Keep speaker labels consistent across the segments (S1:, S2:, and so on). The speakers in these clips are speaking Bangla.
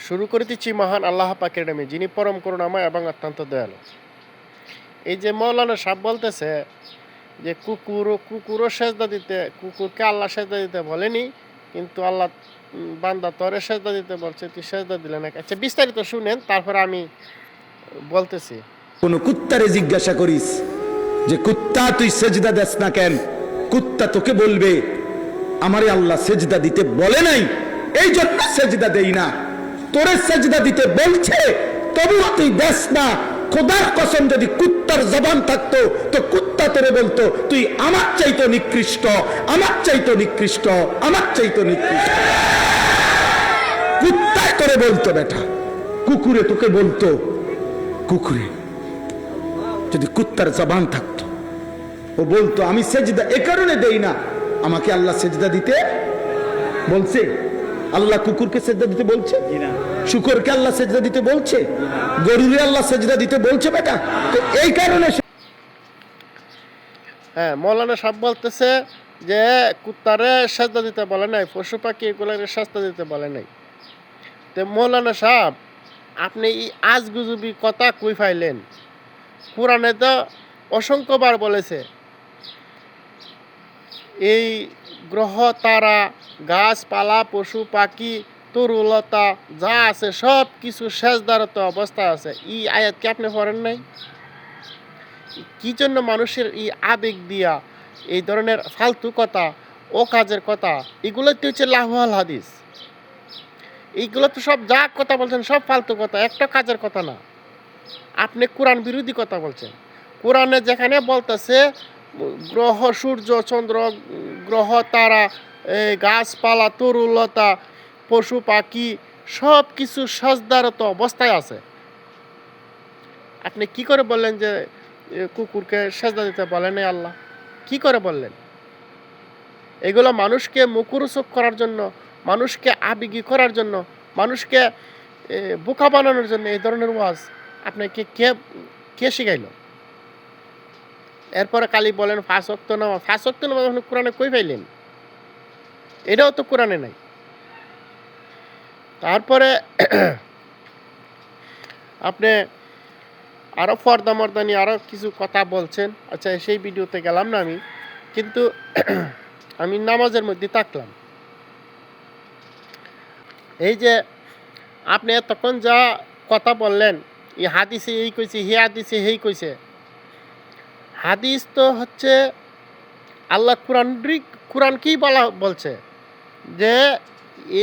S1: শুরু করিতেছি মহান আল্লাহ পাকের নামে, যিনি পরম করুণাময় এবং অত্যন্ত দয়ালু। এই যে মৌলানা সাহেব বলতেছে যে কুকুরও সেজদা দিতে, কুকুরকে আল্লাহ সেজদা দিতে বলেনি, কিন্তু আল্লাহ বান্দা তরে সেজদা দিতে বলছে, তুই সেজদা দিলে না। আচ্ছা, বিস্তারিত শুনেন, তারপরে আমি বলতেছি।
S2: কোন কুত্তারে জিজ্ঞাসা করিস যে কুত্তা তুই সেজদা দেস না কেন, কুত্তা তোকে বলবে আমারে আল্লাহ সেজদা দিতে বলে নাই, এই জন্য সেজদা দেই না। তোরে সেজদা দিতে বলছে তবুও তুই দেস না। খোদার কসম, যদি কুত্তার জবান থাকতো তো কুত্তা তোরে বলতো তুই আমার চাইতো নিকৃষ্ট, আমার চাইতো নিকৃষ্ট, আমার চাইতো নিকৃষ্ট। কুত্তায় তোরে বলতো বেটা, কুকুরে তোকে বলতো। কুকুরে যদি কুত্তার জবান থাকতো, ও বলতো আমি সেজদা এ কারণে দেই না, আমাকে আল্লাহ সেজদা দিতে বলছে। আল্লাহ কুকুরকে সেজদা দিতে বলছে? শুকরকে আল্লাহ সেজদা দিতে বলছে? গরুরে আল্লাহ সেজদা দিতে বলছে বেটা? তো এই কারণে
S1: হ্যাঁ, মৌলানা সাহেব বলতেছে যে কুত্তারে সেজদা দিতে বলে নাই, পশু পাখি এগুলোকে সেজদা দিতে বলে নাই। তো মৌলানা সাহেব, আপনি এই আজগুজুবি কথা কই ফাইলেন? কোরআনে তো অসংখ্যবার বলেছে এই গ্রহ তারা, গাছপালা, পশু পাখি, তরুলতা যা আছে সব কিছু সেজদারত অবস্থায় আছে। এই আয়াত কি আপনি পড়েন নাই? কি জন্য মানুষের এই আবেগ দিয়া এই ধরনের ফালতু কথা, ও কাজের কথা, এগুলো তো হচ্ছে লাহওয়াল হাদিস। এইগুলো তো সব যা কথা বলছেন সব ফালতু কথা, একটা কাজের কথা না। আপনি কোরআন বিরোধী কথা বলছেন। কোরআনে যেখানে বলতেছে গ্রহ, সূর্য, চন্দ্র, গ্রহ, তারা, গাছপালা, তরুলতা, পশু পাখি সব কিছু সজদারত অবস্থায় আছে, আপনি কি করে বললেন যে কুকুরকে সেজদা দিতে বলেন নাই আল্লাহ? কি করে বললেন? এগুলো মানুষকে মুখরোচক করার জন্য, মানুষকে আবেগী করার জন্য, মানুষকে বোকা বানানোর জন্য এই ধরনের ওয়াজ আপনাকে কে কে শিখাইল? এরপরে খালি বলেন ৫ ওয়াক্ত নামাজ। ৫ ওয়াক্ত নামাজ আপনি কোরআনে কই পাইলেন? এটাও তো কোরআনে নাই। তারপরে আপনি আরও ফর্দা মর্দা নিয়ে আরও কিছু কথা বলছেন। আচ্ছা, সেই ভিডিওতে গেলাম না আমি, কিন্তু আমি নামাজের মধ্যে থাকলাম। এই যে আপনি এতক্ষণ যা কথা বললেন, এই হাদিসে এই কইছে, হে হাদিসে হেই কইছে। হাদিস তো হচ্ছে আল্লাহ কোরআনকেই বলছে যে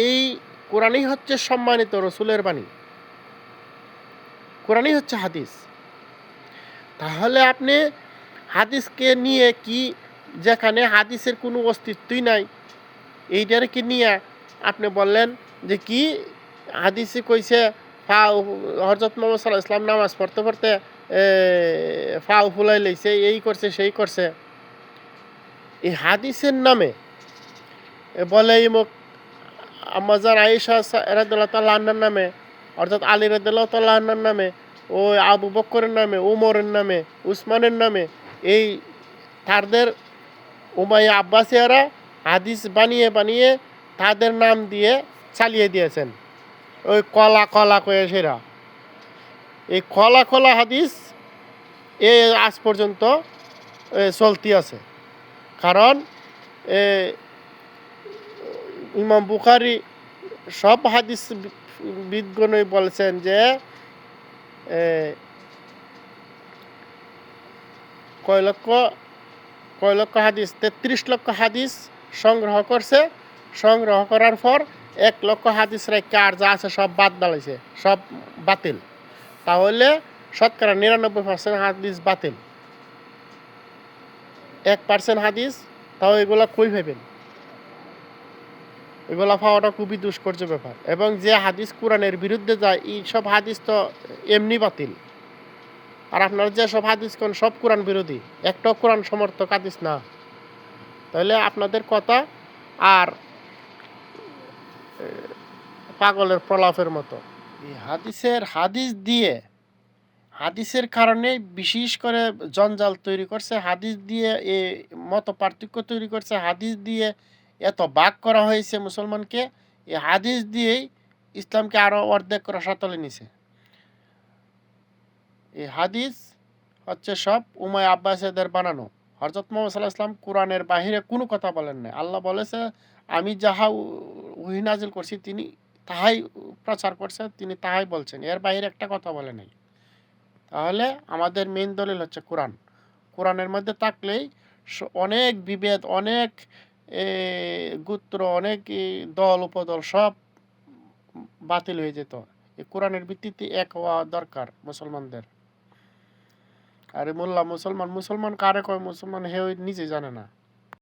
S1: এই কোরআনই হচ্ছে সম্মানিত রসুলের বাণী, কোরআনই হচ্ছে হাদিস। তাহলে আপনি হাদিসকে নিয়ে কি, যেখানে হাদিসের কোনো অস্তিত্বই নাই, এইটাকে নিয়ে আপনি বললেন যে কি হাদিসে কইছে হযরত মুহাম্মদ সাল্লাল্লাহু আলাইহি ওয়াসাল্লাম নামাজ পড়তে পড়তে ফাও ফুলাই লইছে, এই করছে সেই করছে। এই হাদিসের নামে বলে ইমুক আম্মাজান আয়েশা রাদিয়াল্লাহু তাআলা আনহার নামে, অর্থাৎ আলী রাদিয়াল্লাহু তাআলা আনহার নামে, ওই আবু বকরের নামে, উমরের নামে, উসমানের নামে, এই তাদের উমাইয়া আব্বাসিয়ারা হাদিস বানিয়ে বানিয়ে তাদের নাম দিয়ে চালিয়ে দিয়েছেন। ওই কলা কলা কয়ে সেরা এই কলা কলা হাদিস আজ পর্যন্ত চলতি আছে। কারণ ইমাম বুখারী সব হাদিস বিদগণই বলছেন যে কয় লক্ষ হাদিস, ৩৩ লক্ষ হাদিস সংগ্রহ করছে। সংগ্রহ করার পর ১ লক্ষ হাদিস রেখে আর যা আছে সব বাদ দাঁড়াইছে, সব বাতিল। তাহলে শতকরা ৯৯% হাদিস বাতিল, ১% হাদিস, তাও এগুলা কই ভাবেন? এগুলা পাওয়াটা খুবই দুষ্কর্য ব্যাপার। এবং যে হাদিস কোরআনের বিরুদ্ধে যায়, এই সব হাদিস তো এমনি বাতিল। আর আপনারা যে সব হাদিস কোন সব কোরআন বিরোধী, একটাও কোরআন সমর্থক হাদিস না। তাহলে আপনাদের কথা আর পাগলের প্রলাপের মতো। এই হাদিসের কারণে বিশেষ করে জঞ্জাল তৈরি করছে, হাদিস দিয়ে এ মত পার্থক্য তৈরি করছে, হাদিস দিয়ে এত ভাগ করা হয়েছে মুসলমানকে। এই হাদিস দিয়েই ইসলামকে আরো অর্ধেক রসাতলে নিছে। এই হাদিস হচ্ছে সব উমায় আব্বাসীদের বানানো। হযরত মুহাম্মদ সাল্লাল্লাহু আলাইহি ওয়াসাল্লাম কোরআনের বাইরে কোনো কথা বলেন নাই। আল্লাহ বলেছে আমি যাহা ওহী নাযিল করছি তিনি তাহাই প্রচার করছে, তিনি তাহাই বলছেন, এর বাইরে একটা কথা বলে নাই। তাহলে আমাদের মেইন দলিল হচ্ছে কোরআন। কোরআনের মধ্যে থাকলেই অনেক বিভেদ, অনেক গোত্র, অনেক দল উপদল সব বাতিল হয়ে যেত। এই কোরআনের ভিত্তিতে এক হওয়া দরকার মুসলমানদের। আরে মোল্লা মুসলমান, মুসলমান কারে কয় মুসলমান হে নিজে জানে না।